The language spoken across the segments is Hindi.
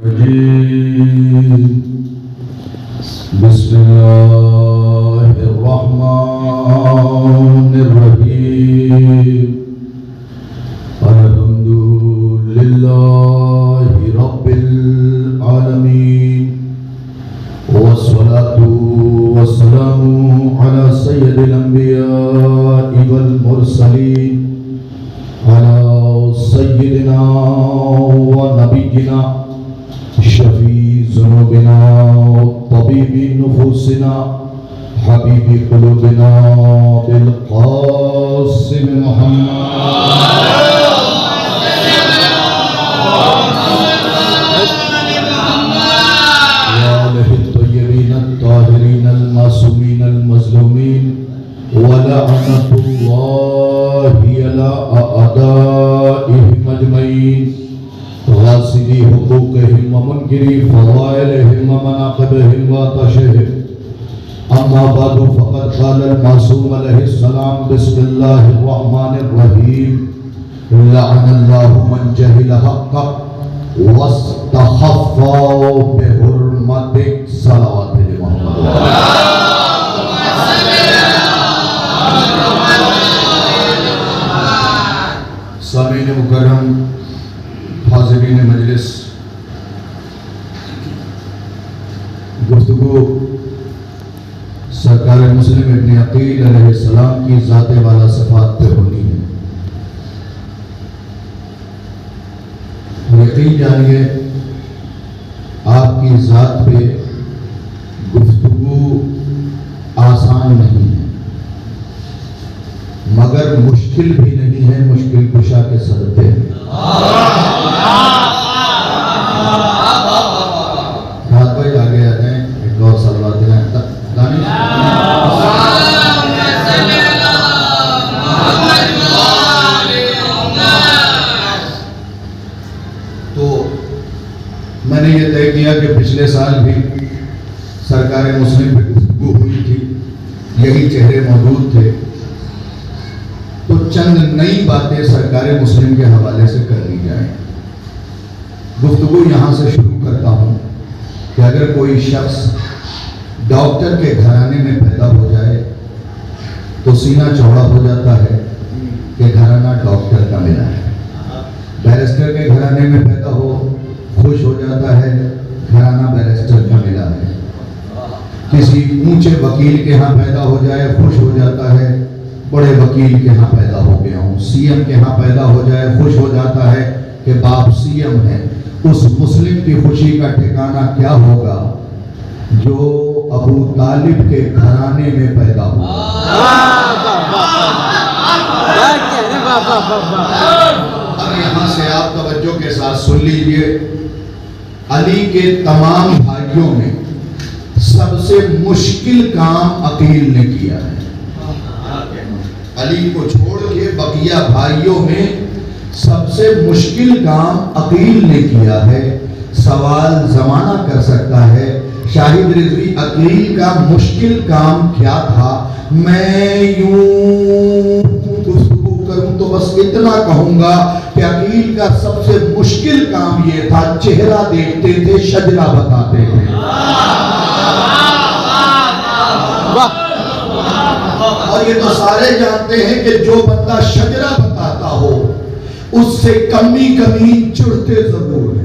बिस्मिल्लाहिर्रहमानिर्रहीम अल्हम्दुलिल्लाहि रब्बिल आलमीन वस्सलातु वस्सलामु अला सय्यिदिल अंबिया'i वल मुरसलीन अला सय्यिदिना व नबिय्यिना शफी ज़ुनूबिना तबीबी नुफूसिना हबीबी क़ुलूबिना बिल क़ासिम वलअनतुल्लाहि अला अअदाइहिम अजमईन गासिदी हुकूक़िहिम व मुनकिरी फ़ज़ाइलिहिम व मनाक़िबिहिम व अतशिहिम अम्मा बअदु फ़क़द क़ाल अल-मासूम अलैहिस्सलाम बिस्मिल्लाहिर्रहमानिर्रहीम लअनल्लाहु मन जहिल हक़्क़ वस्तख़फ़्फ़ा बिहुर्मति सलावत सामीन मुकर्रम हाज़िरीन मजलिस, गुफ्तगू सरकार मुस्लिम इब्न अक़ील अलैहिस्सलाम की ज़ात वाला सिफ़ात पे होनी है। यकीन जानिए आपकी ज़ात पे गुफ्तगू आसान नहीं है, मगर मुश्किल भी नहीं है, मुश्किल कुशा के सदक़े। रात भाई आगे आ जाए, एक और सलवात है तो मैंने ये तय किया कि पिछले साल भी सरकार मुस्लिम पे गुफ्तगू हुई थी, यही चेहरे मौजूद थे, तो चंद नई बातें सरकार मुस्लिम के हवाले से कर ली जाए। गुफ्तगू यहाँ से शुरू करता हूँ कि अगर कोई शख्स डॉक्टर के घराने में पैदा हो जाए तो सीना चौड़ा हो जाता है कि घराना डॉक्टर का मिला है। बैरिस्टर के घराने में पैदा हो खुश हो जाता है, घराना बैरिस्टर का मिला है। किसी ऊंचे वकील के यहाँ पैदा हो जाए खुश हो जाता है, बड़े वकील के यहाँ पैदा हो गया हूँ। सीएम के यहाँ पैदा हो जाए खुश हो जाता है कि बाप सीएम है। उस मुस्लिम की खुशी का ठिकाना क्या होगा जो अबू तालिब के घराने में पैदा हुआ। अब यहाँ से आप तवज्जो के साथ सुन लीजिए, अली के तमाम भाइयों में सबसे मुश्किल काम अकील ने किया है। अली को छोड़ के बकिया भाइयों में सबसे मुश्किल काम अकील ने किया है। सवाल जमाना कर सकता है, शाहिद रिजवी अकील का मुश्किल काम क्या था? मैं यूं गुफ्तगू करूं तो बस इतना कहूंगा कि अकील का सबसे मुश्किल काम ये था, चेहरा देखते थे, शजरा बताते थे। और ये तो सारे जानते हैं कि जो बंदा शजरा बताता हो उससे कमी जुड़ते जरूर है।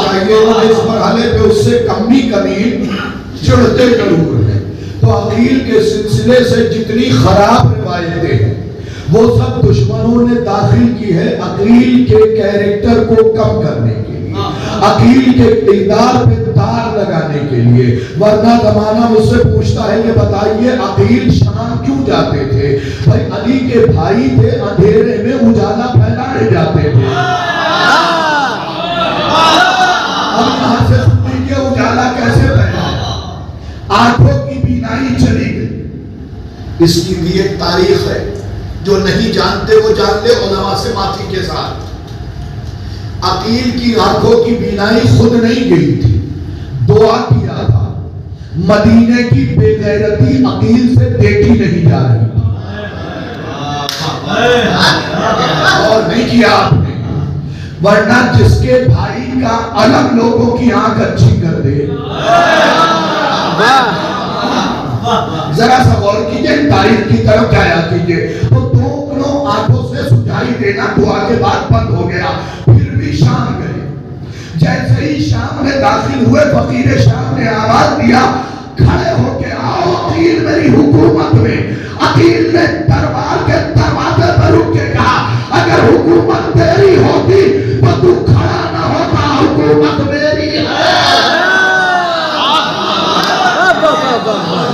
चाहिए इस मरहले पे उससे कमी जुड़ते जरूर है। तो अकील के सिलसिले से जितनी खराब रिवायतें हैं वो सब दुश्मनों ने दाखिल की है अकील के कैरेक्टर को कम करने के लिए, अकील के किरदार पे तार लगाने के लिए। वरना जमाना मुझसे पूछता है ये बताइए अकील शाम क्यों जाते थे? भाई अली के भाई थे, अंधेरे में उजाला फैलाने जाते थे। अब यहाँ से सुनिए उजाला कैसे फैला, आंखों की बीनाई चली गई। इसकी भी एक तारीख है, जो नहीं जानते वो जान ले उलमा से माफी के साथ। अकील की आंखों की बीनाई खुद नहीं गई थी, दुआ किया था। मदीने की बेगैरती अकील से देखी नहीं जा रही। और नहीं किया आपने, वरना जिसके भाई का अलग लोगों की आंख अच्छी कर दे। जरा सा गौर कीजिए, तारीख की तरफ जाया कीजिए, तो दोनों आंखों से सुझाई देना दुआ के बाद बंद हो गया। फिर भी शाम गए, जैसे ही शाम में दाखिल हुए, फकीर शाम ने आवाज दिया, खड़े होके आओ अकील मेरी हुकूमत में। अकील ने दरबार के दरवाजे पर रुक के कहा, अगर हुकूमत तेरी होती तो तू खड़ा ना होता, हुकूमत मेरी है।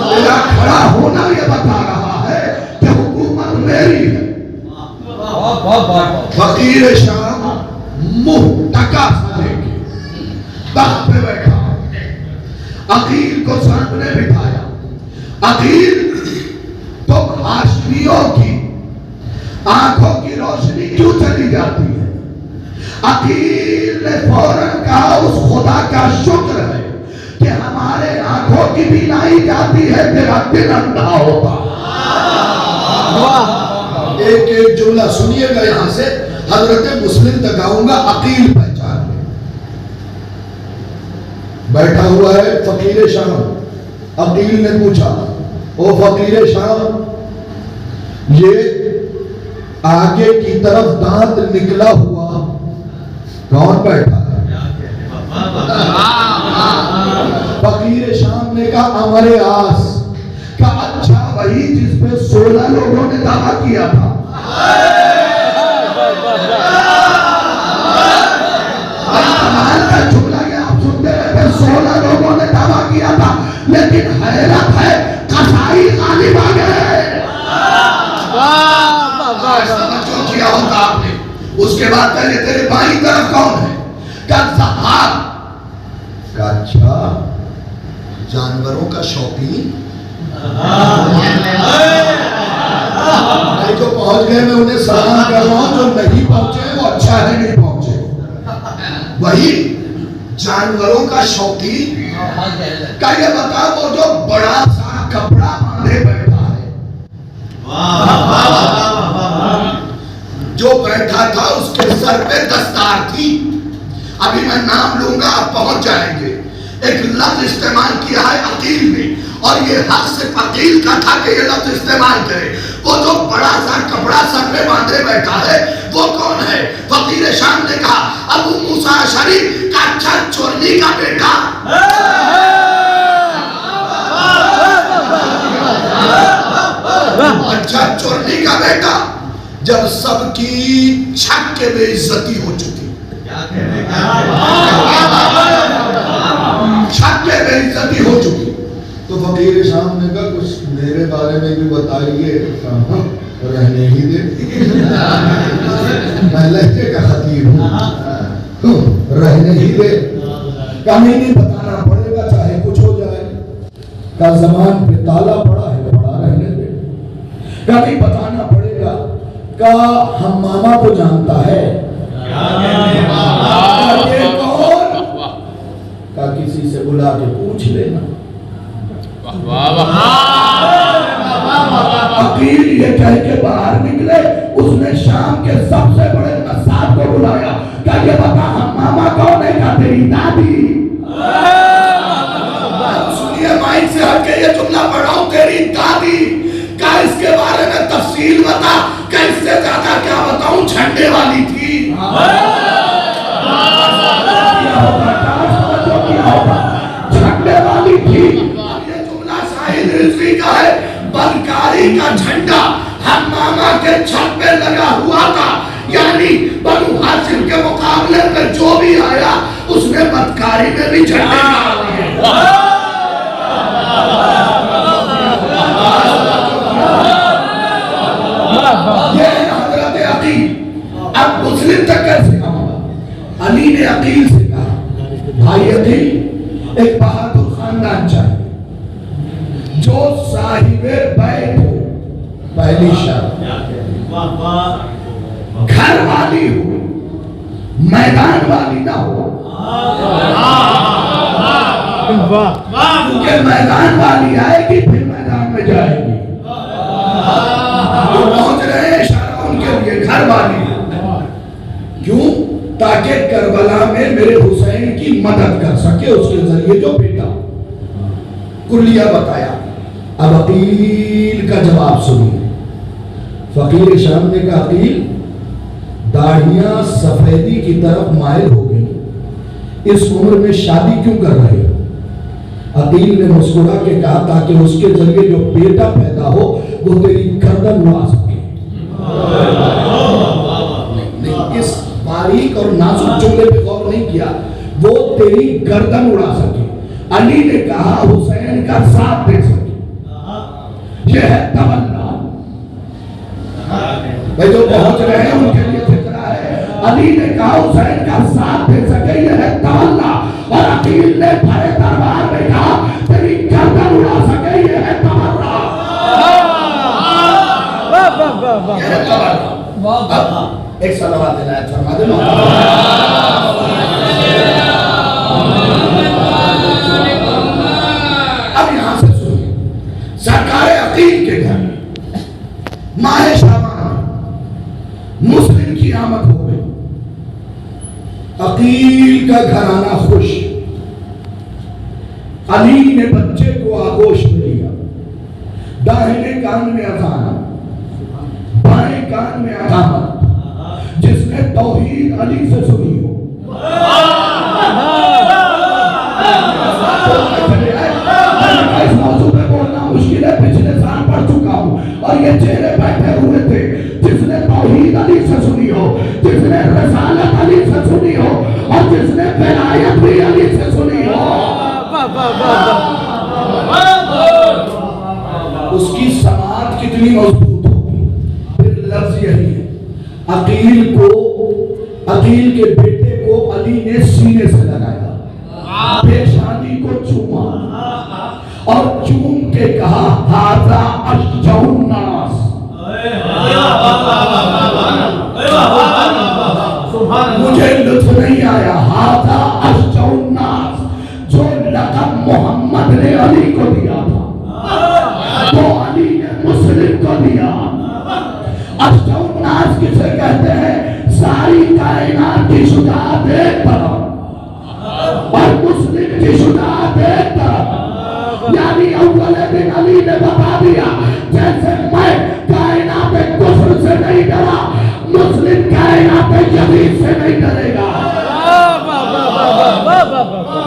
मेरा खड़ा होना ये बता रहा है कि हुकूमत मेरी है। फकीर शाम मुंह टका सा लेके तख्त पे बैठा, अकील को सामने बिठाया। अकील, तो हाशमियों की आंखों की रोशनी क्यों चली जाती है? अकील ने फौरन कहा, उस खुदा का शुक्र है कि हमारे आंखों की बीनाई जाती है, तेरा दिल अंधा होता। एक एक जुमला सुनिएगा, यहां से हजरत मुस्लिम तक आऊंगा। अकील पहचान ले, बैठा हुआ है फकीर शाम। अकील ने पूछा, ओ फकीर शाम, ये आगे की तरफ दांत निकला हुआ कौन बैठा है? फकीर शाम ने कहा, अमरे आस का। अच्छा, वही जिसपे 16 लोगों ने दावा किया था। कमाल का जुमला ये आप सुनते रहते, 16 लोगों ने दावा किया था, लेकिन हैरत है कसाई गालिब आ गए। समझो किया होता आपने। उसके बाद पहले तेरे बाईं तरफ कौन है? ज़हाब का। अच्छा, जानवरों का शौकीन। जो पहुंच गए मैं उन्हें सलाम कर रहा हूं, जो नहीं पहुंचे वो अच्छा है नहीं पहुंचे। वही जानवरों का शौकीन का। ये बता, वो जो बड़ा सा कपड़ा बांधे बैठा है, जो बैठा था उसके सर पे दस्तार थी। अभी मैं नाम लूंगा, आप पहुंच जाएंगे। एक लफ्ज इस्तेमाल किया है अकील ने, और ये हक सिर्फ अकील का था कि ये लफ्ज इस्तेमाल करे। वो जो बड़ा सा कपड़ा सर पे बांधे बैठा है वो कौन है? फकीर शाम ने कहा, अबू मूसा अशरी का अच्छा चोरनी का बेटा। अच्छा चोरनी का बेटा। जब सबकी छक के बेइज्जती हो चुकी, छक के बेइज्जती हो चुकी, तो फकीर शाम ने कहा, कुछ मेरे बारे में भी बताइए। रहने ही दे, मैं लहजे का खतीब हूँ, रहने ही दे। कहीं नहीं बताना पड़ेगा, चाहे कुछ हो जाए। का जमान पे ताला पड़ा है, पड़ा रहने दे। कभी बताना पड़ेगा, का हम मामा को जानता है, का किसी से बुला के पूछ लेना। अकील ये कह के बाहर निकले, उसने शाम के सबसे बड़े नसाब को बुलाया, क्या ये बता हम मामा कौन है? का तेरी दादी। सुनिए, माइक से हटके ये जुमला पढ़ रहा हूं, तेरी दादी का। इसके बारे में तफसील बता, कैसे ज्यादा क्या बताऊं, झंडे वाली थी। झंडे वाली थी। ये जुमला शाहिद रिजवी का है। बदकारी का झंडा हम मामा के छत पे लगा हुआ था, यानी बनु हाशिम के मुकाबले में जो भी आया उसने बदकारी में भी झंडे डाल दिए। ये हजरत अकील। अब मुस्लिम तक कैसे आऊंगा? अली ने अकील से कहा, भाई अकील, एक बहादुर खानदान चाहिए, जो साहिबे बैत हो, पहली शर्त, घर वाली हो, मैदान वाली ना हो। क्योंकि मैदान वाली आएगी फिर मैदान में जाएगी। तो पहुंच रहे हैं, इशारा ताकि करबला में मेरे हुसैन की मदद कर सके, उसके जरिए जो बेटा। कुल्लिया बताया। अब अकील का जवाब सुनिए। फकीर शाम ने कहा, अकील दाढ़ियां सफेदी की तरफ माइल हो गई, इस उम्र में शादी क्यों कर रहे हो? अकील ने मुस्कुरा के कहा, ताकि उसके जरिए जो बेटा पैदा हो वो तेरी गर्दन उड़ा सके। नहीं, इस बारीक और नाजुक जुमले पे गौर नहीं किया, वो तेरी गर्दन उड़ा सके। अली ने कहा, हुसैन का साथ दे सके, यह है तमन्ना। भाई जो पहुंच रहे हैं उनके लिए फिक्रा है। अली ने कहा, हुसैन का साथ दे सके, यह है तमन्ना। और अकील ने भरे दरबार में कहा, तेरी गर्दन उड़ा सके, यह है तमन्ना। एक सलावत इनायत फरमा दे। अब यहां से सुनिए, सरकार अकील के घर माह शाबान मुस्लिम की आमद हो गई। अकील का घराना खुश। अली ने बच्चे को आगोश में लिया। दाहिने कान में अजान, बाएं कान में अकामत। जिसने तौहीद अली से सुनी हो, इस मौजूद में बोलना मुश्किल है, पिछले साल पढ़ चुका हूं। और ये चेहरे बैठे हुए थे, जिसने तौहीद अली से सुनी हो, जिसने रसालत अली से सुनी हो, और जिसने विलायत भी अली से सुनी हो, उसकी समात कितनी मजबूत होगी। फिर लफ्ज यही है, अकील के बेटे को अली ने सीने से लगाया, पेशानी को चूमा और चूम के कहा, हाजा अशजउन नास। मुझे लुत्फ नहीं आया। हाजा अशजउन नास, जो लक़ब मोहम्मद ने अली को दिया था, वो अली ने मुस्लिम को दिया। अशजउन नास किसे कहते हैं? सारी कायनात की शुजाअत एक तरफ और मुस्लिम की शुजाअत एक तरफ। यानी अव्वल दिन अली ने बता दिया, जैसे मैं कायनात कुफ्र से नहीं डरा, मुस्लिम कायनात यजीद से नहीं डरेगा।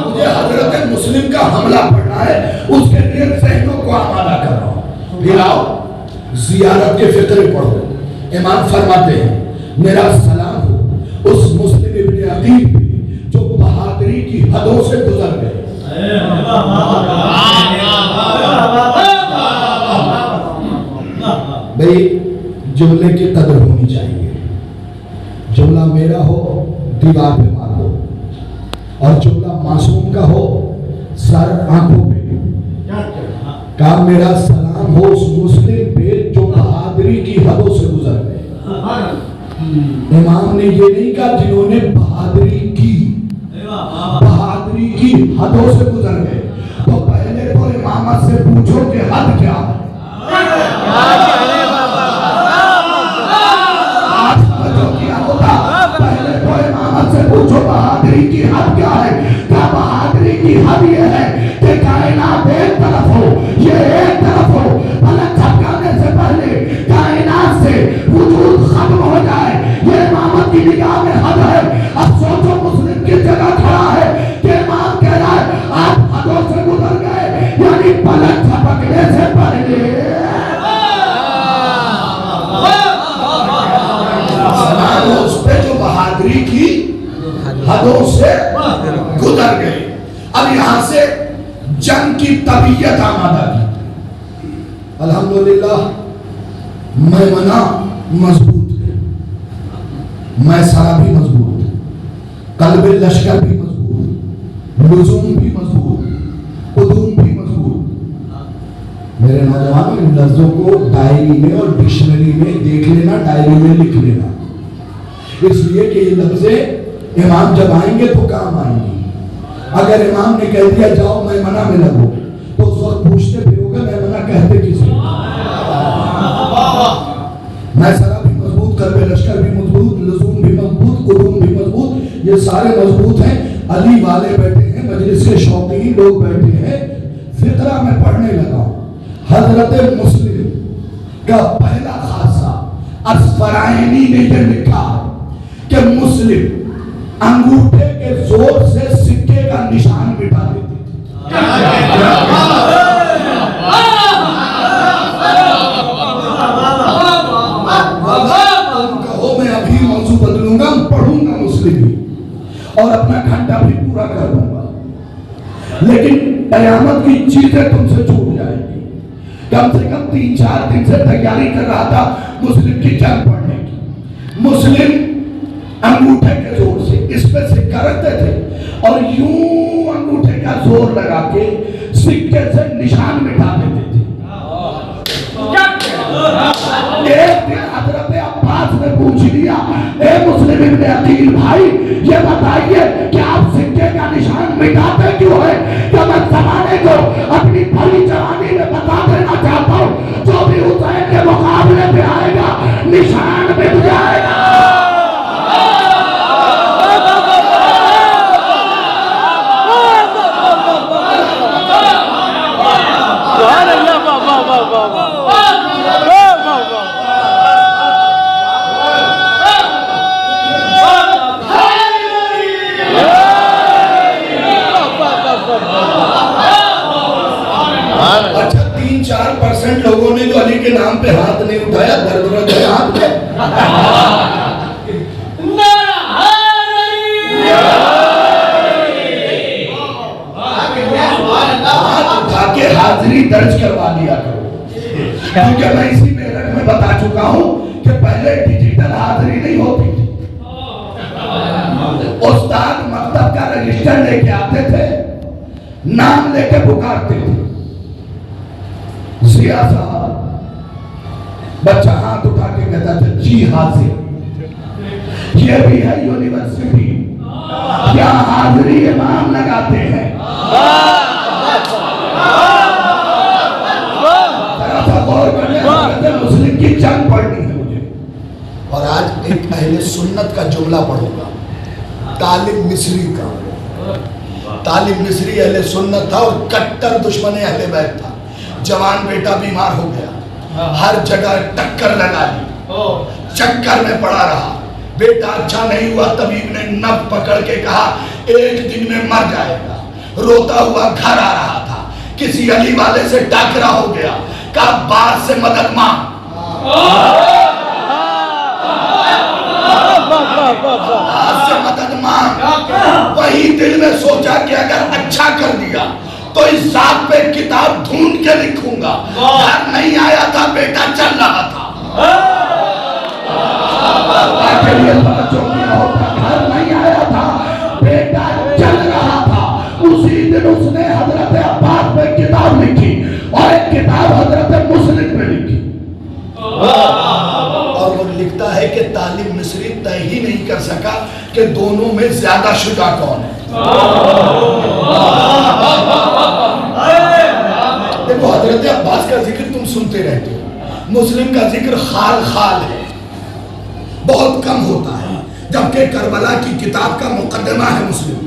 मुझे हजरत मुस्लिम का हमला पड़ना है, उसके लिए जहनों को आमादा कर रहा हूं। फिर आओ जियारत के फिक्र पढ़ो। इमाम फरमाते हैं, मेरा सलाम हो उस मुस्लिम इब्ने अकील पे जो बहादुरी की हदों से गुजर गए। भाई जुमले की कदर होनी चाहिए। जुमला मेरा हो दीवार पे मार दो, और जुमला मासूम का हो सर आंखों पे। का मेरा सलाम हो उस मुस्लिम पे जो बहादुरी की हदों से गुजर गए। इमाम ने ये नहीं कहा जिन्होंने बहादुरी की हदों से गुजर गए। तो पहले तो इमामत से पूछो कि हद क्या है। पहले तो इमामत से पूछो बहादुरी की हद क्या है। क्या बहादुरी की हद ये है कि कायनात एक तरफ हो, ये एक तरफ हो, पलक झपकाने से पहले कायनात से वजूद खत्म हो जाए, ये इमामत की निगाह में हद है। अब सोचो मुस्लिम की जगह खड़ा है कि इमाम कह रहा है आप हदों से गुजर गए, यानी पलक झपकने से पहले। उस पे जो बहादुरी की हदों से गुजर गए। अब यहां से जंग की तबीयत आमादा की। अल्हम्दुलिल्लाह मैमना मजबूत है, मैसरा भी मजबूत है, कल्बे लश्कर भी मजबूत, लुज़ूम भी मजबूत, कुदूम भी मजबूत। मेरे नौजवानों, इन लफ्जों को डायरी में और डिक्शनरी में देख लेना, डायरी में लिख लेना, इसलिए कि ये लफ्ज़े इमाम जब आएंगे तो काम आएंगे। अगर इमाम ने कह दिया जाओ मैमना में लगो, तो उस वक्त पूछते फिरोगे मैमना कहते किसे? मैसरा भी मजबूत, कल्बे लश्कर भी मजबूत, लुज़ूम भी मजबूत, कुदूम भी मजबूत, ये सारे मजबूत हैं, अली वाले बैठे हैं, मजलिस के शौकीन लोग बैठे हैं। फितरा में पढ़ने लगा, हजरत मुस्लिम का पहला खासा अस्फराइनी ने यह लिखा कि मुस्लिम अंगूठे के जोर से सिक्के का निशान मिटा देती थी। कहो मैं अभी मौजू बदलूंगा, पढ़ूंगा मुस्लिम भी और अपना घंटा भी पूरा कर दूंगा, लेकिन कयामत की चीजें तुमसे छूट जाएगी। कम से कम 3-4 दिन से तैयारी कर रहा था मुस्लिम की जंग पढ़ने की। मुस्लिम अंगूठे के जोर से इस पे सिक्का रखते थे और यूं अंगूठे का जोर लगा के सिक्के से निशान मिटा देते थे। एक दिन हजरत अब्बास ने पूछ लिया, ए मुस्लिम इब्ने अकील भाई, ये बताइए कि आप सिक्के का निशान मिटाते क्यों है? तो मैं जमाने को अपनी भली जवानी में बता देना चाहता हूँ, जो भी हुसैन के मुकाबले पे आएगा निशान मिट जाएगा। अच्छा 3-4% लोगों ने जो अली के नाम पे हाथ नहीं उठाया, दर्द है हाथ पे। हाथ उठा के हाजिरी दर्ज करवा लिया करो, क्योंकि मैं इसी मेरठ में बता चुका हूँ कि पहले डिजिटल हाजिरी नहीं होती थी। उस्ताद मकतब का रजिस्टर लेके आते थे, नाम लेके पुकारते थे, जिया साहब, बच्चा हाथ उठा के कहता था जी हाजिर। ये भी है यूनिवर्सिटी, क्या हाजिरी इमाम लगाते हैं। मुस्लिम की जंग पढ़नी है मुझे। और आज एक अहले सुन्नत का जुमला पढ़ूंगा, तालिब मिस्री का। तालिब मिस्री अहले सुन्नत था और कट्टर दुश्मन अहले बैत था। जवान बेटा बीमार हो गया, हर जगह टक्कर लगा ली, चक्कर में पड़ा रहा। बेटा अच्छा नहीं हुआ, तबीब ने नब पकड़ के कहा 1 दिन में मर जाएगा। रोता हुआ घर आ रहा था, किसी अली वाले से टकरा हो गया, कहा बात से मदद मांग। से मदद मांग। वही दिल में सोचा कि अगर अच्छा कर दिया तो इस जात पे किताब ढूंढ के लिखूंगा। घर नहीं आया था, बेटा चल रहा था। घर नहीं आया था, बेटा चल रहा था। उसी दिन उसने हजरत अब्बास पे किताब लिखी और एक किताब हजरत मुस्लिम पे लिखी। और वो लिखता है कि तालिब मिस्री तय ही नहीं कर सका कि दोनों में ज्यादा शुजा कौन है। देखो हजरत अब्बास का जिक्र तुम सुनते रहते हो, मुस्लिम का जिक्र खाल खाल है, बहुत कम होता है, जबकि करबला की किताब का मुकदमा है मुस्लिम।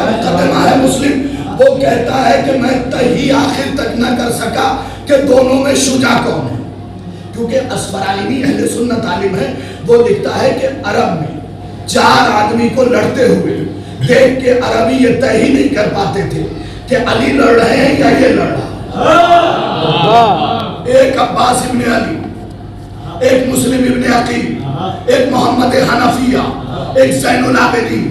मुकदमा है मुस्लिम। वो कहता है कि मैं तही आखिर तक न कर सका कि दोनों में शुजा कौन है, क्योंकि अस्फराइनी अहले सुन्नत आलिम है। वो लिखता है कि अरब में 4 आदमी को लड़ते हुए देख के अरबी ये तय ही नहीं कर पाते थे कि अली लड़ रहे हैं या ये लड़ रहा। एक अब्बास इब्ने अली, एक मुस्लिम इब्ने अकील, एक मोहम्मद हनफिया, एक ज़ैनुल आबिदीन।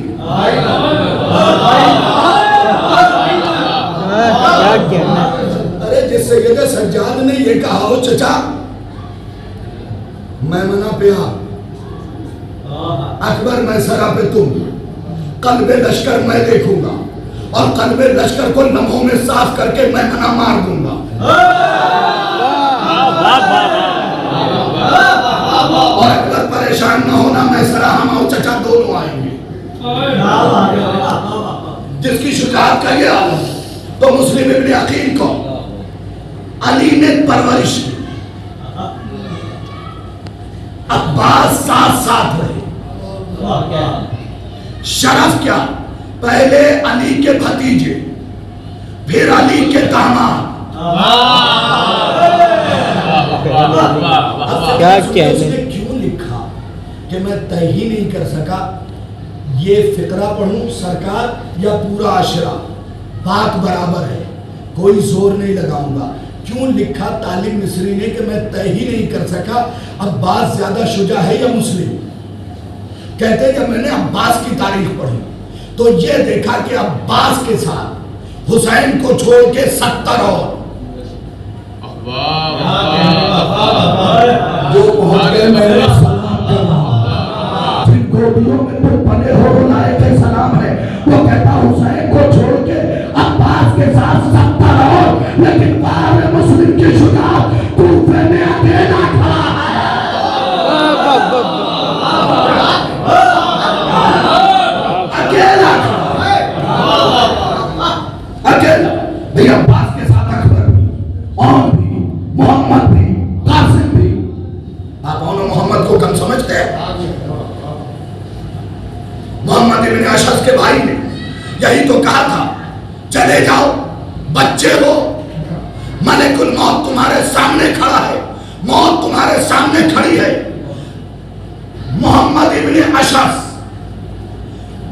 अरे जिस सैयद सज्जाद ने ये कहा हो चचा मैमना पे अकबर मैसरा पे तुम, कल्बे लश्कर मैं देखूंगा और कल्बे लश्कर को लम्हों में साफ करके मैमना मार दूंगा। और अकबर परेशान न होना, मैसरा हम और चचा दोनों आएंगे। जिसकी शुजाअत का ये आलम, तो मुस्लिम इब्ने अकील को अली ने परवरिश की। अब्बास साथ साथ रहे। शरफ क्या, पहले अली के भतीजे, फिर अली के दामाद। क्या उसने क्यों लिखा कि मैं तय ही नहीं कर सका ये फिक्रा पढ़ूं सरकार या पूरा आशरा, बात बराबर है, कोई जोर नहीं लगाऊंगा। क्यों लिखा तालिब मिस्री ने कि मैं तय ही नहीं कर सका अब्बास ज्यादा शुजा है या मुस्लिम। कहते जब मैंने अब्बास की तारीख पढ़ी तो ये देखा कि अब्बास के साथ हुसैन को छोड़ के 70 और जो पहुंच गए मैंने सलाम करना, जिन गोदियों में तुम बने हो लायक सलाम है। वो कहता हुसैन को छोड़ के अब्बास के साथ 70 और, लेकिन बाद में मुस्लिम की शुजाअत कूफे में अकेला खड़ा है। अकेला अकेला भैया, अब्बास के साथ अकबर भी, और भी, मोहम्मद भी, कासिम भी। आप मोहम्मद को कम समझते हैं? मोहम्मद इब्न अशस के भाई ने यही तो कहा था, चले जाओ, बच्चे हो, मलिकुल मौत तुम्हारे सामने खड़ा है, मौत तुम्हारे सामने खड़ी है। मोहम्मद इब्न अशस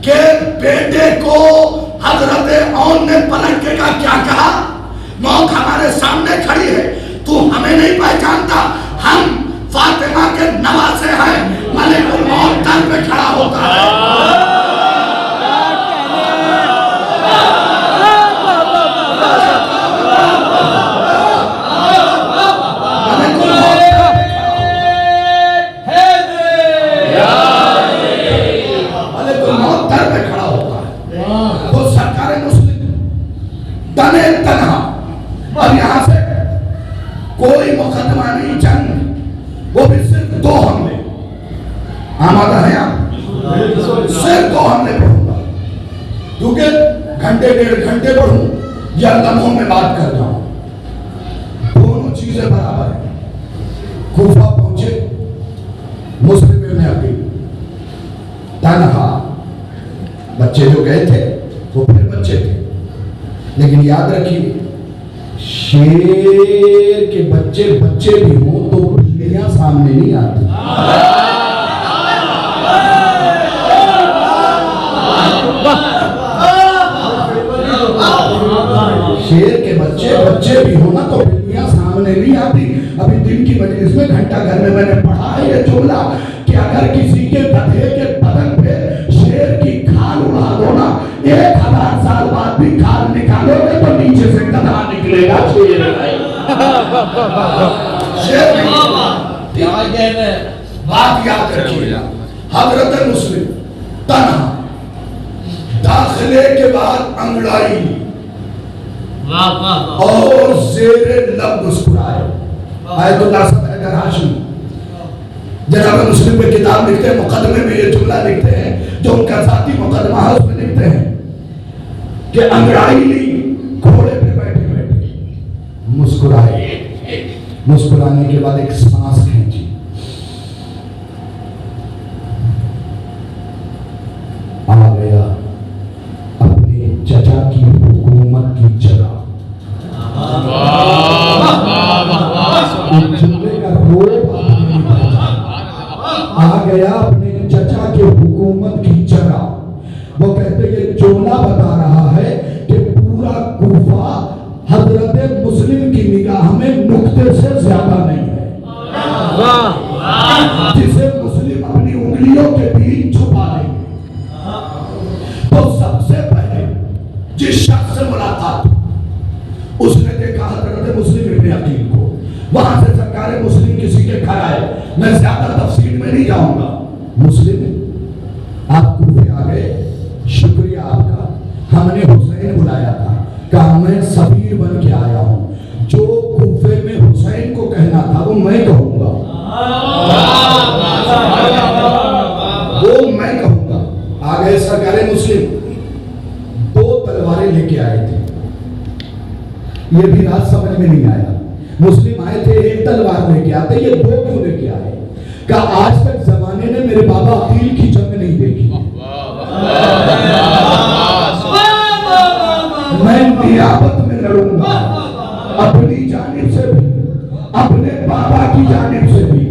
के बेटे को हजरत औन ने पलट के का क्या कहा, मौत हमारे सामने खड़ी है, तू हमें नहीं पहचानता, हम फातिमा के नवासे हैं। मलिकुल मौत दर पे खड़ा होता है। और यहां से कोई मुकदमा नहीं, जंग, वो भी सिर्फ 2 हमले। आमादा है आप? सिर्फ 2 हमले पढ़ूंगा, क्योंकि घंटे 1.5 घंटे पढ़ूं या लम्हों में बात कर जाऊं, दोनों चीजें बराबर है। कूफा पहुंचे, मुस्लिम इब्न अकील तन्हा, बच्चे जो गए थे वो फिर बच्चे थे, लेकिन याद रखिए शेर के बच्चे बच्चे भी हों तो बिल्लियां सामने नहीं आती। शेर के बच्चे बच्चे भी हो ना तो बिल्लियां सामने नहीं आती। अभी दिन की मजलिस में घंटा घर में मैंने पढ़ा है ये जुमला कि अगर किसी के गधे के बदन पे शेर की खाल उड़ा दो ना, 1000 साल बाद भी खाल निकालोगे तो नीचे से गधा निकलेगा, शेर नहीं। शेर नहीं। बात याद रखिए, हजरत मुस्लिम तन्हा, दाखिले के बाद अंगड़ाई और ज़ेरे लब मुस्कुराए। आयतुल्लाह सदर हाशिमी जनाब मुस्लिम में किताब लिखते हैं, मुकदमे में ये जुमला लिखते हैं जो उनका साथी मुकदमा है, उसमें लिखते हैं कि अंगड़ाई ली, घोड़े पे बैठे बैठे मुस्कुराए, मुस्कुराने के बाद एक सांस खींची, आ गया अपने चचा की हुकूमत की जगह। जुमले का रोब आ गया अपने चचा के हुकूमत की जगह। वो कहते ये जुमला बता रहा है कि पूरा कूफा हजरत मुस्लिम की निगाह में नुक्ते से ज्यादा नहीं है, जिसे मुस्लिम अपनी उंगलियों के बीच छुपा लेंगे। तो सबसे पहले जिस शख्स से मुलाकात उसने देखा हजरत मुस्लिम इब्न अकील को, वहां से सरकार मुस्लिम किसी के घर आए, मैं ज्यादा तफसील में नहीं जाऊंगा। मुस्लिम आप कूफे आ गए, शुक्रिया आपका, हमने हुसैन बुलाया था, कहा मैं सबीर बन के आया हूं, जो कूफे में हुसैन को कहना था वो मैं कहूंगा, वो मैं कहूंगा। आ गए सरकार मुस्लिम, 2 तलवारें लेके आए थे, ये भी रात समझ में नहीं आया। मुस्लिम आए थे 1 तलवार लेके आते, ये 2 क्यों लेके आए? का आज तक जमाने ने मेरे बाबा अकील की जंग नहीं देखी। मैं नियाबत में लड़ूंगा, अपनी जानिब से भी, अपने बाबा की जानिब से भी।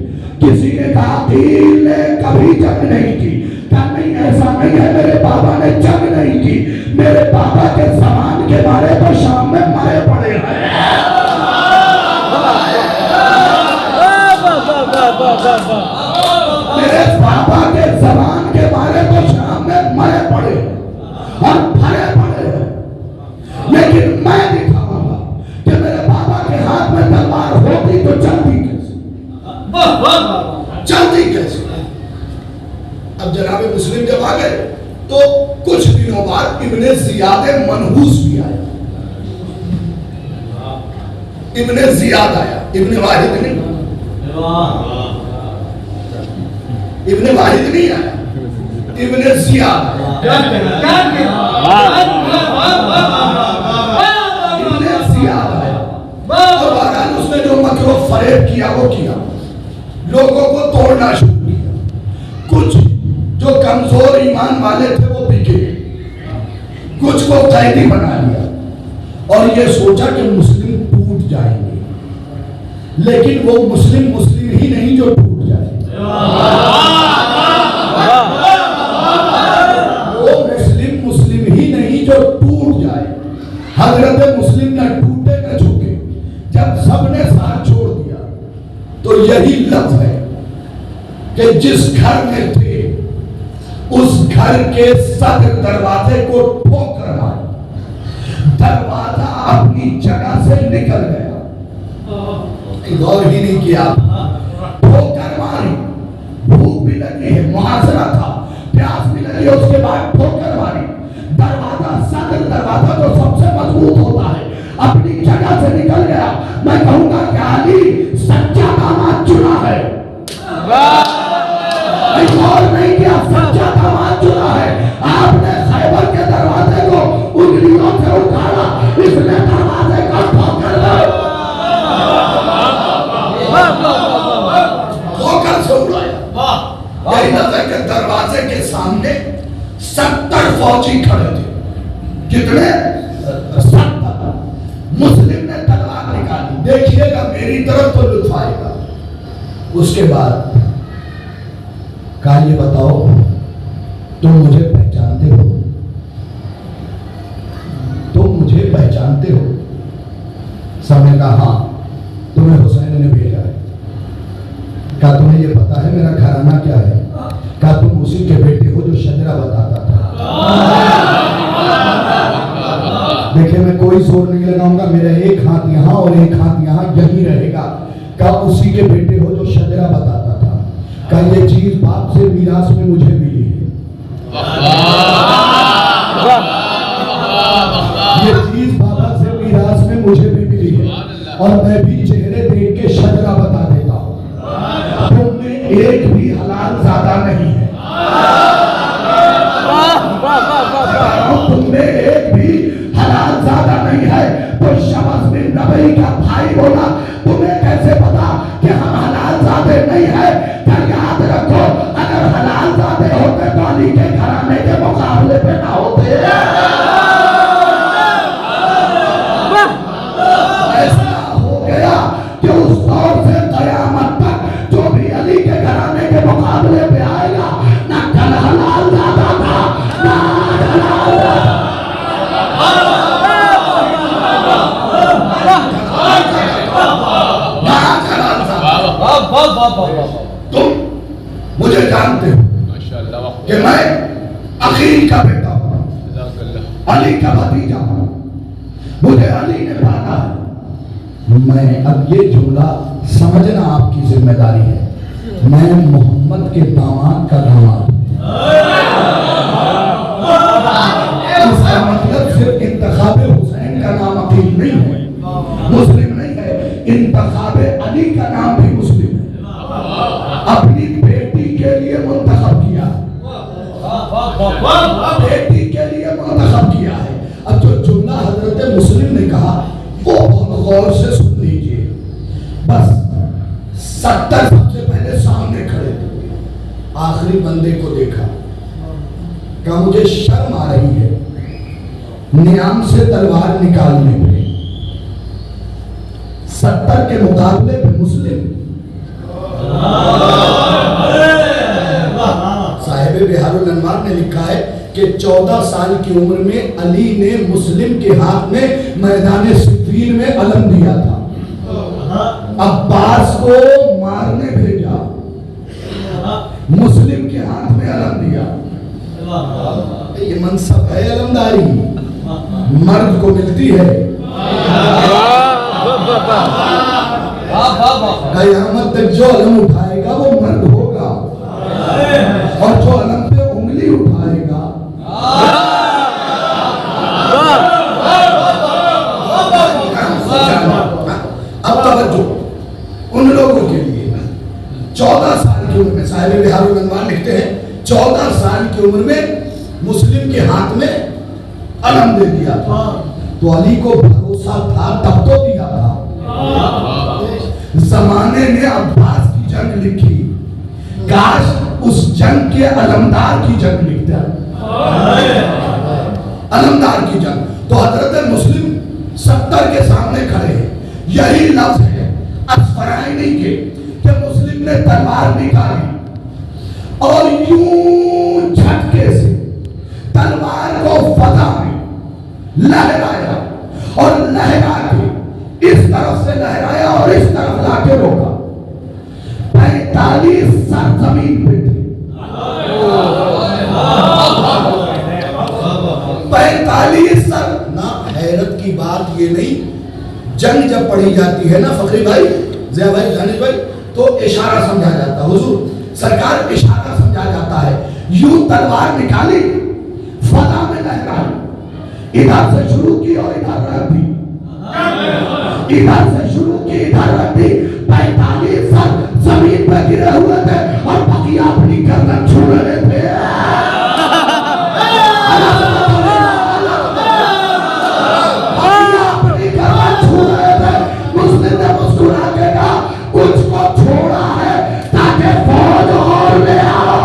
किसी ने कहा अकील ने कभी जंग नहीं की, कहा नहीं ऐसा नहीं है, मेरे बाबा ने जंग नहीं की। मेरे बाबा के जमान के बारे तो शाम में मरे पड़े हैं। मेरे बाबा के जमान के बारे तो शाम में मरे पड़े और भरे पड़े हैं। लेकिन मैं दिखाऊंगा कि मेरे बाबा के हाथ में तलवार होती तो चलती कैसे, चलती कैसे। अब जनाब मुस्लिम जब आ गए तो कुछ दिनों बाद इब्ने जियाद मनहूस भी आया। इब्ने जियाद आया, इब्ने वाहिद नहीं, इब्ने वाहिद नहीं आया, इब्ने जियाद आया। इब्ने जियाद आया और बहरहाल उसने जो मकरो फरेब किया वो किया, लोगों को तोड़ना शुरू किया। कुछ जो कमजोर ईमान वाले थे वो बिके, कुछ को कैदी बना लिया और ये सोचा कि मुस्लिम टूट जाएंगे। लेकिन वो मुस्लिम ही नहीं जो टूट जाए, वो मुस्लिम ही नहीं जो टूट जाए। हजरत मुस्लिम न टूटे न झुके। जब सबने साथ छोड़ दिया तो यही लफ्ज है कि जिस घर में थे उस घर के सदर दरवाजे को ठोकर मारी, दरवाजा अपनी जगह से निकल गया। गौर ही नहीं किया, ठोकर मारी। भूख भी लगी है, मुहासरा था, प्यास भी लगी, उसके बाद ठोकर मारी। दरवाजा, सदर दरवाजा जो सबसे मजबूत होता है, अपनी जगह से निकल गया। मैं कहूंगा कि अली सच्चा दामाद चुना है, और नहीं किया, सच्चा दामाद चुना है। आपने खैबर के दरवाजे को उंगलियों से उठाया, इसने दरवाजे का ठोकर से उड़ाया। यही नजर के दरवाजे के सामने 70 फौजी खड़े थे। कितने? 70। मुस्लिम ने तलवार निकाली, देखिएगा मेरी तरफ तो लुत्फ आएगा। उसके बाद कहा ये बताओ तुम मुझे पहचानते हो? तुम मुझे पहचानते हो? सबने कहा हाँ, तुम्हें हुसैन ने भेजा है। कहा तुम्हें ये पता है मेरा घराना क्या है? कहा तुम उसी के बेटे हो जो शजरा बताता था। देखिए मैं कोई जोर नहीं लगाऊंगा, मेरा एक हाथ यहाँ और एक हाथ यहाँ यही रहेगा। कहा उसी के बेटे हो जो शजरा बताता था। कहा ये चीज बाप से मीरास में मुझे मिली है, ये चीज बाबा से मीरास में मुझे भी मिली है और मैं भी चेहरे देख के शजरा बता देता हूँ। तुमने एक भी हलाल ज्यादा नहीं है, तुमने एक भी हलाल ज्यादा नहीं है। तो शमस बिन नबी का भाई बोला तुम्हें कैसे पता कि हम हलाल ज्यादा नहीं है? क्या याद रखो, अगर हलाल ज्यादा होते तो अली के घराने के मुकाबले पे ना होते। ऐसा हो गया कि उस दौर से कयामत तक जो भी अली के घराने के मुकाबले पे आएगा, ना कल हलाल ज्यादा था ना हलाल ज्यादा। तुम मुझे जानते हो कि मैं अकील का बेटा हूं, अली का भतीजा हूं, मुझे अली ने पाला है। मैं अब ये जुमला समझना आपकी जिम्मेदारी है, मैं मोहम्मद के दामाद का दामाद हूं। इसका मतलब सिर्फ इंतखाबे हुसैन का नाम अकील नहीं है, मुस्लिम नहीं है, इंतखाबे अली का नाम भी मुस्लिम है। अपनी बेटी के लिए मुंतखब किया, बेटी के लिए मुंतखब किया है। अब जो जुमला हजरत मुस्लिम ने कहा वो बहुत गौर से सुन लीजिए। बस 70 सबसे पहले सामने खड़े आखिरी बंदे को देखा, कहा मुझे शर्म आ रही है नियाम से तलवार निकालने पे। 70 के मुकाबले पे मुस्लिम। साहिब बिहारुल अन्वार ने लिखा है कि 14 साल की उम्र में अली ने मुस्लिम के हाथ में मैदान सिफीन में अलम दिया था। अब्बास को मारने भेजा, मुस्लिम के हाथ में अलम दिया। ये मनसब है अलमदारी, मर्द को मिलती है। कयामत तक जो अलम उठाएगा वो मर्द होगा, और जो अलम पे उंगली उठाएगा अब तवज्जो उन लोगों के लिए 14 साल की उम्र में, साहिब बिहारुल अन्वार लिखते हैं 14 साल की उम्र में मुस्लिम के हाथ में अलम दे दिया था। तो अली को भरोसा था, तब तो दिया था। जमाने ने अब्बास की जंग लिखी, काश उस जंग के अलमदार की जंग लिखता, अलमदार की जंग। तो हजरत मुस्लिम 70 के सामने खड़े हैं। यही लफ्ज है अस्फराइनी के कि मुस्लिम ने तलवार निकाली और यूं झटके से तलवार को फजा में लहराया, और लहरा के इस तरफ से लहराया और इस तरफ लाके रोका। 45 सर जमीन पे थे। 45 सर। ना हैरत की बात ये नहीं, जंग जब पढ़ी जाती है ना फखरी भाई, जया भाई, दानिश भाई, तो इशारा समझा जाता, हुजूर सरकार इशारा समझा जाता है। यूं तलवार निकाली, फजा में लहराई, इधर से शुरू की और इधर रख दी, इधर से शुरू की इधर रख दी। 45 सर जमीन पर गिरे हुए थे और बकिया अपनी गर्दन छू रहे थे। मुस्कुरा के कहा कुछ को छोड़ा है ताकि फौज और ले आओ।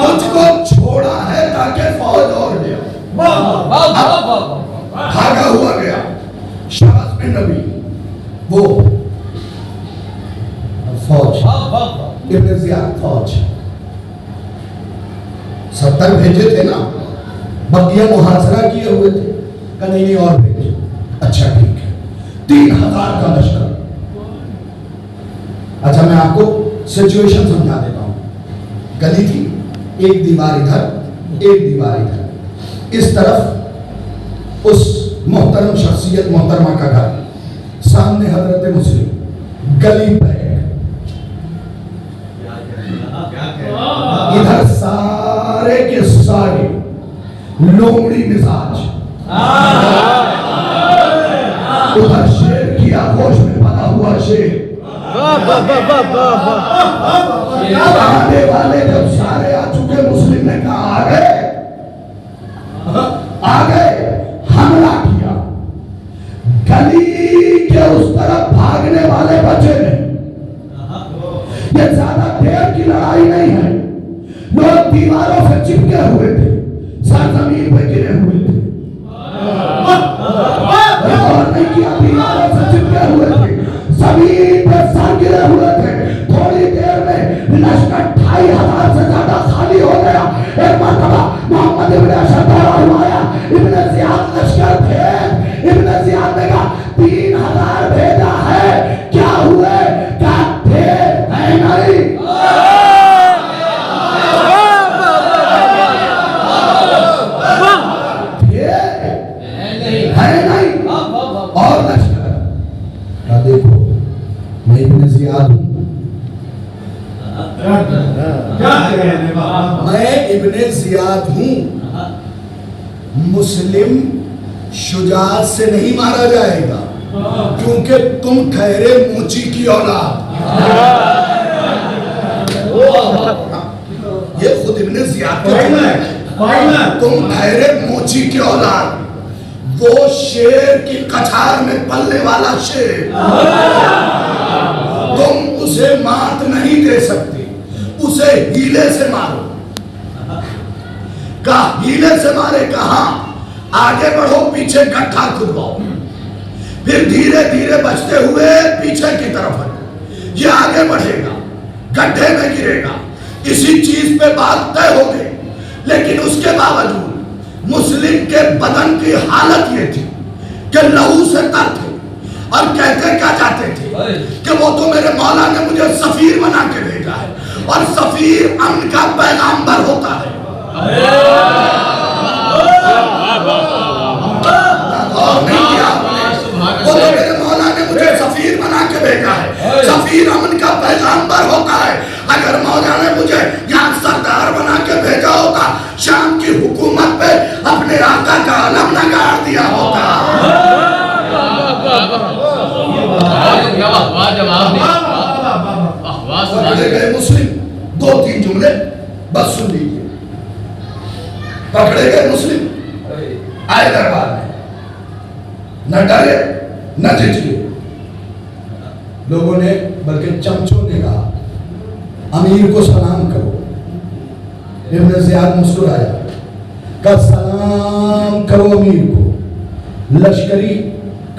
कुछ को छोड़ा है ताकि फौज और ले आओ। भागा हुआ गया शाबाश में नबी, वो फौज इब्न जियाद फौज 70 भेजे थे ना, बकिया मुहासरा किए हुए थे, कहा नहीं और भेजे। अच्छा ठीक है, 3000 का लश्कर। अच्छा मैं आपको सिचुएशन समझा देता हूं। गली थी, एक दीवार इधर, एक दीवार इधर। इस तरफ उस मोहतरम शख्सियत मोहतरमा का घर, सामने हजरत मुस्लिम, गली पे इधर सारे के सारे लोमड़ी मिजाज, उधर शेर की आगोश में बना हुआ शेर। आने वाले जब सारे आ चुके, मुस्लिम ने कहा आ गए, हमला किया। गली के उस तरफ भागने वाले बचे नहीं। ये ज्यादा देर की लड़ाई नहीं है, लोग दीवारों से चिपके हुए थे, सरजमीन पे गिरे हुए थे। और नहीं किया, दीवारों से चिपके हुए थे, जमीन पे सर गिरे हुए थे। थोड़ी देर में लश्कर 2500 से ज्यादा खाली हो गया। एक मरतबा मोहम्मद इब्न अशद और आया, इब्न जियाद लश्कर थे। इब्न जियाद ने कहा 3000 भेजा है, क्या हुए? क्या थे? है नहीं? है नहीं? और लश्कर का देखो, मैं इब्न जियाद हूं, मैं इब्न जियाद हूं। मुस्लिम शुजाअत से नहीं मारा जाएगा, क्योंकि तुम ठहरे मूची की औलाद। तुम ठहरे मोची के औलाद, वो शेर की कछार में पलने वाला शेर, तुम उसे मात नहीं दे सकती, उसे हीले से मारो। का हीले से मारे, कहा आगे बढ़ो, पीछे गड्ढा खुदवाओ, फिर धीरे धीरे बचते हुए पीछे की तरफ हटो, ये आगे बढ़ेगा, गड्ढे में गिरेगा, इसी चीज पे बात तय हो गई। लेकिन उसके बावजूद मुस्लिम के बदन की हालत ये थी कि लहू से तर थे, और कहते क्या जाते थे कि वो तो मेरे मौला ने मुझे सफीर बना के भेजा है, और सफीर अमन का पैगाम्बर होता है। वो तो मेरे मौला ने मुझे सफीर बना के भेजा है, सफीर अमन का पैगाम्बर होता है। अगर मौला ने मुझे यहाँ सरदार बना के भेजा होता, शाम की हुकूमत पे अपने आका का अलम न गाड़ दिया होता। पकड़े गए मुस्लिम, दो तीन जुमले बस सुन लीजिए। पकड़े गए मुस्लिम, आए दरबार में, न डरे न झिझके। लोगों ने, बल्कि चमचों ने कहा अमीर को सलाम करो। इब्न ज़ियाद मुस्कुराया, का सलाम करो अमीर को। लश्करी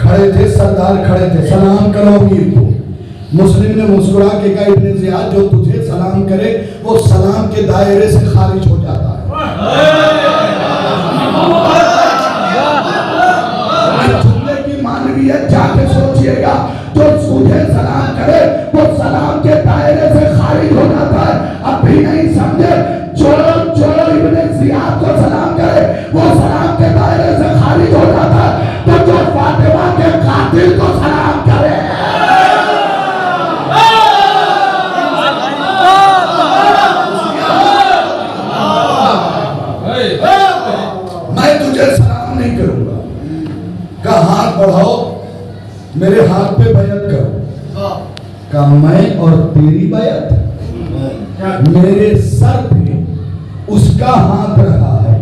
खड़े थे, सरदार खड़े थे, सलाम करो अमीर को। मुस्लिम ने मुस्कुरा के कहा, इब्न ज़ियाद जो तुझे सलाम करे वो सलाम के दायरे से खारिज हो जाता है। जुमले की मानवीयत जाके सोचिएगा, जो तुझे सलाम करे वो सलाम के दायरे से खारिज हो जाता है। अब भी नहीं समझे, जो इब्न ज़ियाद को सलाम करे वो सलाम के दायरे से खारिज हो जाता है, तो जो फातिमा के कातिल को सलाम करे, मैं तुझे सलाम नहीं करूंगा। का हाथ बढ़ाओ, मेरे हाथ पे बैत करो। का मैं और तेरी बैत, मेरे सर पे उसका हाथ रखा है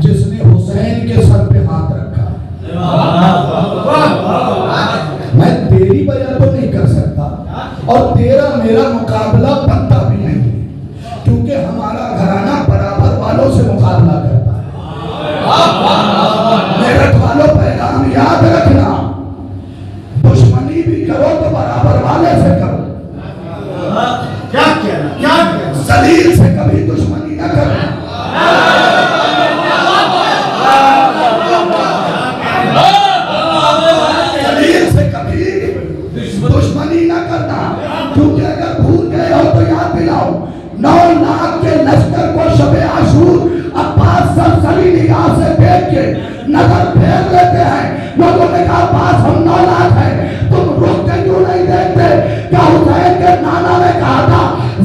जिसने हुसैन के सर पे हाथ रखा है। मैं तेरी बैत तो नहीं कर सकता, और तेरा मेरा मुकाबला बनता भी नहीं है, क्योंकि हमारा घराना बराबर वालों से मुकाबला करता है। मेरठ वालों पैगाम याद रखना, दुश्मनी भी करो तो बराबर वाले से करो। क्या जलील से कभी दुश्मनी न करना। जलील से कभी दुश्मनी न करना, क्योंकि अगर भूल गए हो तो याद दिलाओ, 9 लाख के लश्कर को शबे आशूर अब्बास सरसरी निगाह से देख के नजर फेर लेते हैं। लोगों ने कहा अब्बास हम 9 लाख है, तुम रुक के क्यों नहीं देखते? क्या हुसैन के नाना ने कहा था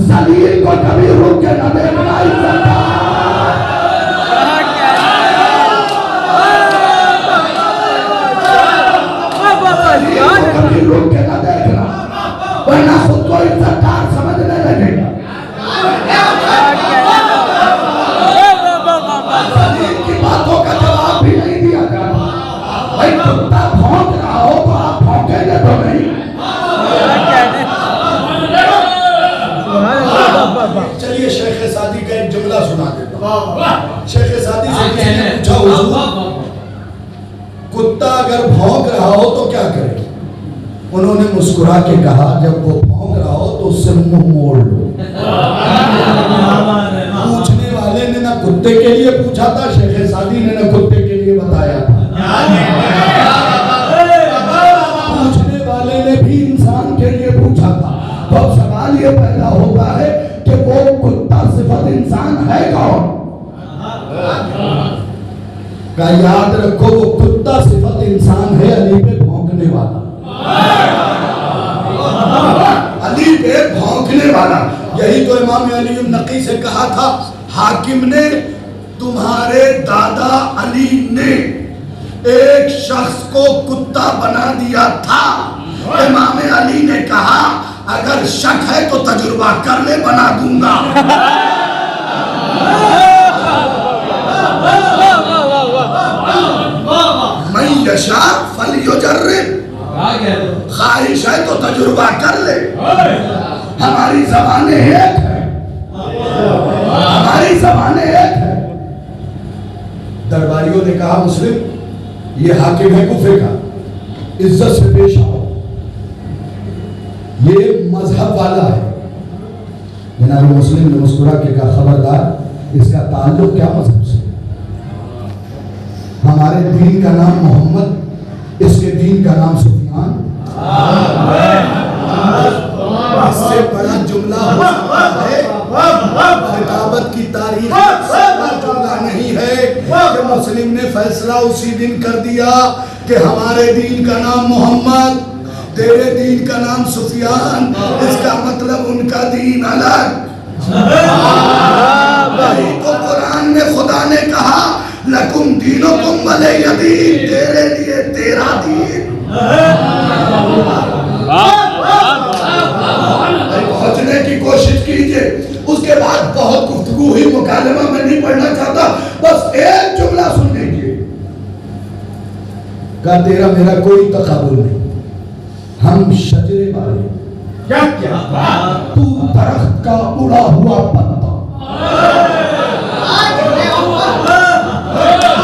जलील को कभी रुक के न देखना ही सकता। कभी रुक के न देखना, वरना खुद को इज्जतदार समझने लगेगा। की बातों का जवाब भी नहीं दिया जाता। भाई कुत्ता भौंक रहा हो तो आप भौंकेंगे तो नहीं। चलिए शेख सादी का एक जुमला सुना देता हूं। शेख सादी से किसी ने पूछा, हुजूर कुत्ता अगर भौंक रहा हो तो क्या करे? उन्होंने मुस्कुरा के कहा, जब वो भौंक रहा हो तो उससे मुंह मोड़ लो। पूछने वाले ने ना कुत्ते के लिए पूछा था, शेख सादी ने ना कुत्ते के लिए बताया था। पूछने वाले ने भी इंसान के लिए पूछा था। तो सवाल ये पैदा होता है कि वो कुत्ता सिफत इंसान है कौन? का याद रखो, वो कुत्ता सिफत इंसान है अली पे भौंकने वाला। अली पे भौंकने वाला। यही तो इमाम अली नकी से कहा था हाकिम ने, तुम्हारे दादा अली ने एक शख्स को कुत्ता बना दिया था। इमाम अली ने कहा अगर शक है तो तजुर्बा कर ले, बना दूंगा। मैं यशा फल युजर्रिब, ख्वाहिश है तो तजुर्बा कर ले। हमारी ज़बानें एक है, हमारी ज़बानें एक है। दरबारियों ने कहा मुस्लिम ये हाकिम है कुफे का, इज्जत से पेश आओ, ये मजहब वाला है। जनाब मुस्लिम ने मुस्कुरा के कहा खबरदार, इसका ताल्लुक क्या मजहब से? हमारे दीन का नाम मोहम्मद, इसके दीन का नाम सुफियान। इससे बड़ा जुमला हो सकता है? खिताबत की तारीख में जुमला नहीं है कि मुस्लिम ने फैसला उसी दिन कर दिया कि हमारे दीन का नाम मोहम्मद, तेरे दीन का नाम सुफियान, इसका मतलब उनका दीन अलग। तो कुरान में खुदा ने कहा लकुम दीनुकुम वलिय दीन, तेरे लिए तेरा दीन। पहुंचने की कोशिश कीजिए। उसके बाद बहुत गुफ्तगू हुई, मुकालमा में नहीं पढ़ना चाहता, बस एक जुमला सुन लीजिए। कहा तेरा मेरा कोई तकाबुल नहीं, हम शजरे वाले। क्या क्या? तू दरख्त का उड़ा हुआ पत्ता।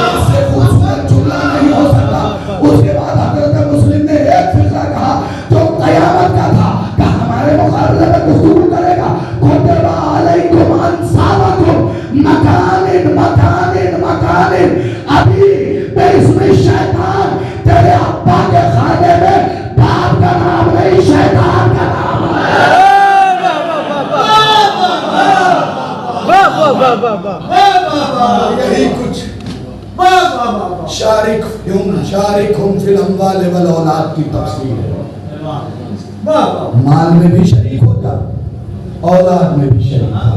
इससे खूबसूरत जुमला नहीं हो सकता। उसके बाद हज़रत मुस्लिम ने एक फिक्रा कहा जो कयामत का था, कि हमारे मुकाबले में गुफ्तगू करेगा। कुतिबा अलैकुम अंसाबकुम मकानिन मकानिन मकानिन। अभी बेइस्मी शैतान तेरे अब्बा के खाने में बाप का नाम नहीं, शैतान का नाम है। यही कुछ शारिकुम फिल अम्वाल वल औलाद की तफसीर है। माल में भी शरीक हो जा, औलाद में भी शरीक हो।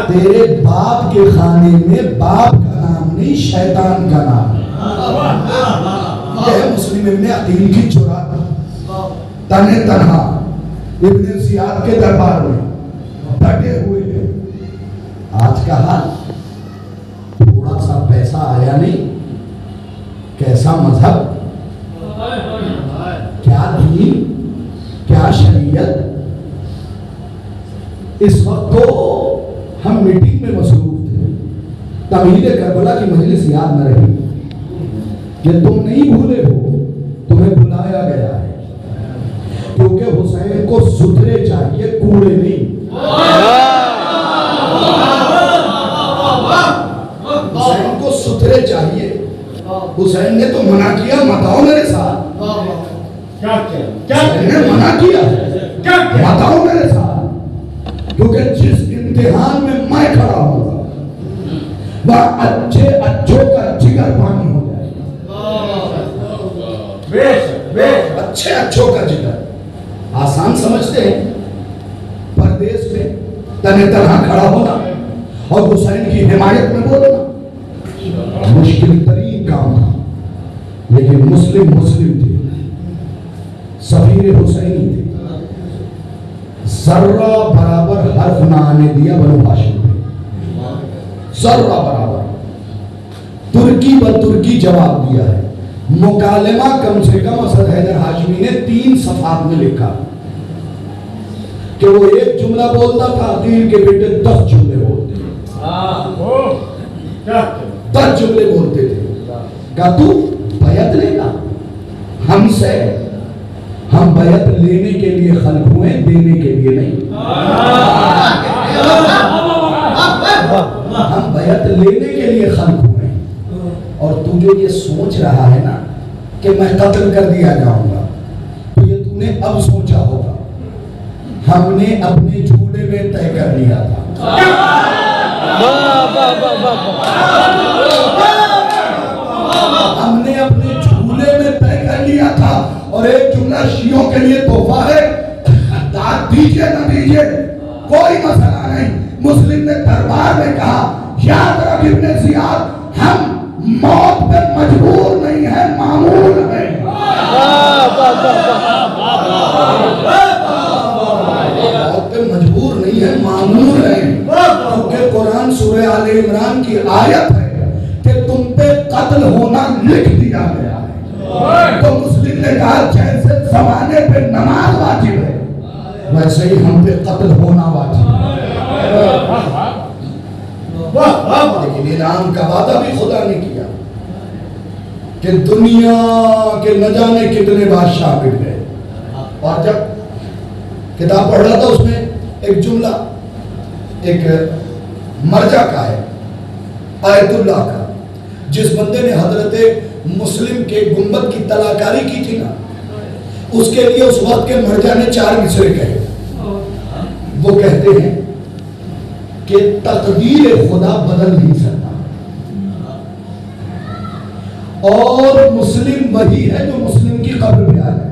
तेरे बाप के खाने में बाप का नाम नहीं, शैतान का नाम है। यह मुस्लिम इब्ने अकील की जुरात तने तनहा इब्ने जियाद के दरबार में डटे हुए हैं। आज का हाल, थोड़ा सा पैसा आया नहीं, कैसा मजहब, क्या दीन, क्या शरीयत। इस वक्त तो हम मीटिंग में मसरूफ थे, तमीर करबला की मजलिस याद न रही। ये तुम नहीं भूले हो, तुम्हें बुलाया गया है, क्योंकि हुसैन को सुथरे चाहिए, कूड़े नहीं। हुसैन को सुथरे चाहिए। हुसैन ने तो मना किया, मत आओ मेरे साथ। क्या क्या ने मना किया, क्या मत आओ मेरे साथ, क्योंकि जिस इम्तिहान में मैं खड़ा हूंगा वह अच्छे अच्छों का जिगर पानी हो जाएगा। अच्छे अच्छों का जिगर आसान समझते हैं, परदेश में तने तनहा खड़ा होना और हुसैन की हिमायत में बोलना मुश्किल तरीन काम था। लेकिन मुस्लिम थे, सफीर हुसैनी थे। जर्रा बराबर हर्फ ना आने दिया बनु हाशिम ने, जर्रा बराबर। तुर्की ब तुर्की जवाब दिया है। मुकालमा कम से कम असद हैदर हाशमी ने 3 सफात में लिखा कि वो एक जुमला बोलता था, अकील के बेटे 10 जुमले बोलते, 10 जुमले बोलते थे। कहा तू बैत लेगा हमसे, हम बैत लेने के लिए खल्क हुए, देने के लिए नहीं। हम बैत लेने के लिए खल्क हुए। और तू जो ये सोच रहा है ना कि मैं कत्ल कर दिया जाऊंगा, तो ये तूने अब सोचा होगा। हमने अपने झूले में तय कर लिया था। हमने अपने झूले में तय कर लिया था। और एक जुमला शियों के लिए तोहफा है, दाद दीजिए न दीजिए कोई मसला नहीं। मुस्लिम ने दरबार में कहा, याद रख इब्ने जियाद, हम मौत पे मजबूर नहीं है, मामूल है। मौत पे मजबूर नहीं है, मामूल है। क्योंकि कुरान सूरह आले इमरान की आयत है कि तुम पे कत्ल होना लिख दिया गया है। तो मुस्लिम ने कहा जैसे जमाने पे नमाज वाजिब है वैसे ही हम पे कत्ल होना वाजिब है। लेकिन इनाम का वादा भी खुदा ने किया कि दुनिया के न जाने कितने बादशाह मिल गए। और जब किताब पढ़ रहा था उसमें एक जुमला एक मर्जा का है, आयतुल्लाह का, जिस बंदे ने हजरत मुस्लिम के गुंबद की तलाकारी की थी ना, उसके लिए उस वक्त के मर्जा ने 4 मिसरे कहे। वो कहते हैं कि तकदीर खुदा बदल नहीं सकता और मुस्लिम वही है जो मुस्लिम की कब्र पे आ जाए।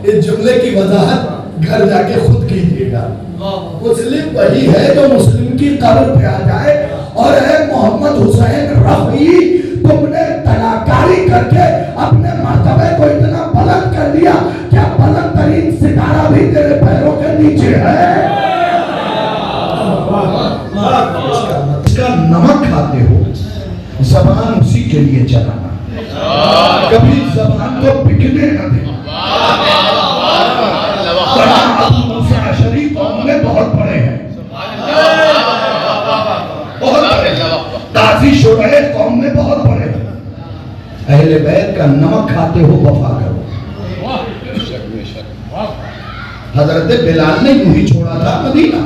इस जुमले की वजाहत घर जाके खुद कीजिएगा। मुस्लिम वही है जो मुस्लिम की कब्र पे आ जाए। और है मोहम्मद हुसैन रफी, तुमने तलाकारी करके अपने मर्तबे को इतना बुलंद कर दिया, क्या बुलंद तरीन सितारा भी तेरे पैरों के नीचे है। इसका नमक खाते हो, जबान उसी के लिए चलाना, कभी जबान को बिकने न देना। शरीफ में बहुत बड़े हैं, बहुत बड़े, ताजी शुराए कौम में बहुत बड़े हैं। अहले बैत का नमक खाते हो, वफा करो। हजरत बिलाल ने यूं ही छोड़ा था मदीना।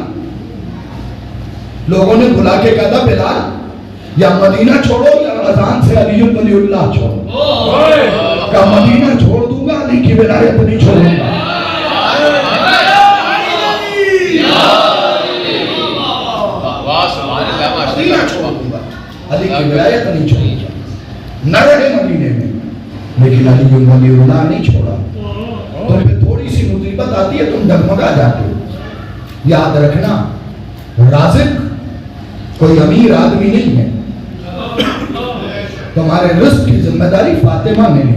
लोगों ने बुला के कहा था बिलाल या मदीना छोड़ो या अजान से अली वलीउल्लाह छोड़ो। का मदीना छोड़ दूंगा, अली की विलायत नहीं छोड़ूंगा। मदीना छोड़ दूंगा, अली की विलायत नहीं छोड़ूंगा। न रहे मदीने में, लेकिन अली वलीउल्लाह नहीं छोड़ा। तुम पे थोड़ी सी मुसीबत आती है, तुम डगमगा जाते हो। याद रखना, राज़िक कोई अमीर आदमी नहीं है। तुम्हारे रिस्क की जिम्मेदारी फातिमा ने ली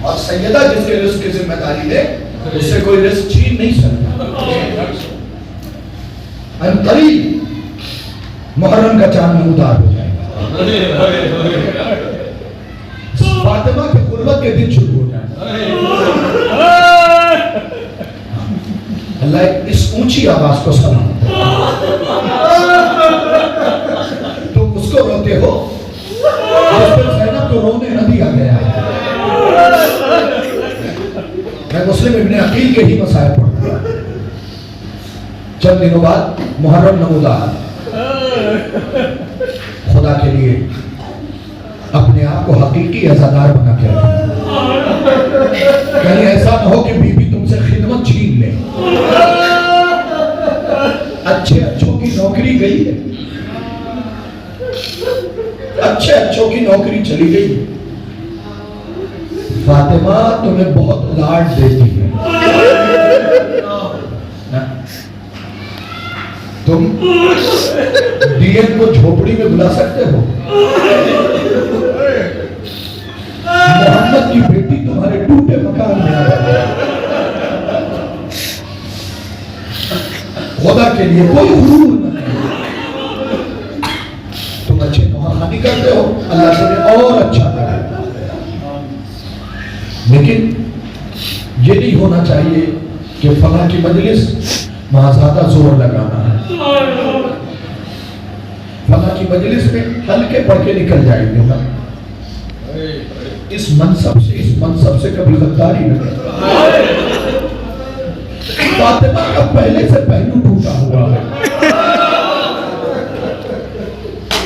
और सैयदा जिसके रिस्क की जिम्मेदारी ले, उससे कोई रिस्क छीन नहीं सकता। करीब मुहर्रम का चांद नमूदार हो जाएगा, फातिमा के गुर्बत के दिन शुरू हो जाएगा। अल्लाह इस ऊंची आवाज को सलामत। तुम उसको रोते हो जिस पर ज़ैनब को रोने न दिया गया है। मैं मुस्लिम इब्ने अकील के ही मसाइल पढ़ूंगा। चंद दिनों बाद मुहर्रम नमूदार, खुदा के लिए अपने आप को हकीकी अज़ादार बना के रखना। कहीं ऐसा न हो कि बीबी तुमसे खिदमत छीन ले। अच्छे अच्छों की नौकरी गई है, अच्छे अच्छों की नौकरी चली गई। फातिमा तुम्हें बहुत लाड देती है। तुम डीएम को झोपड़ी में बुला सकते हो। मोहम्मद की बेटी तुम्हारे टूटे मकान में आ जाए। खुदा के लिए कोई गुरूर न करो। तुम अच्छे नौहानी करते हो, अल्लाह तुम्हें और अच्छा करे। लेकिन ये नहीं होना चाहिए कि फला की मजलिस वहां ज्यादा जोर लगाना है, फला की मजलिस में हल्के पढ़ के निकल जाएंगे ना। इस मनसब से कभी गद्दारी न करें। फातिमा का पहले से पहलू टूटा हुआ है।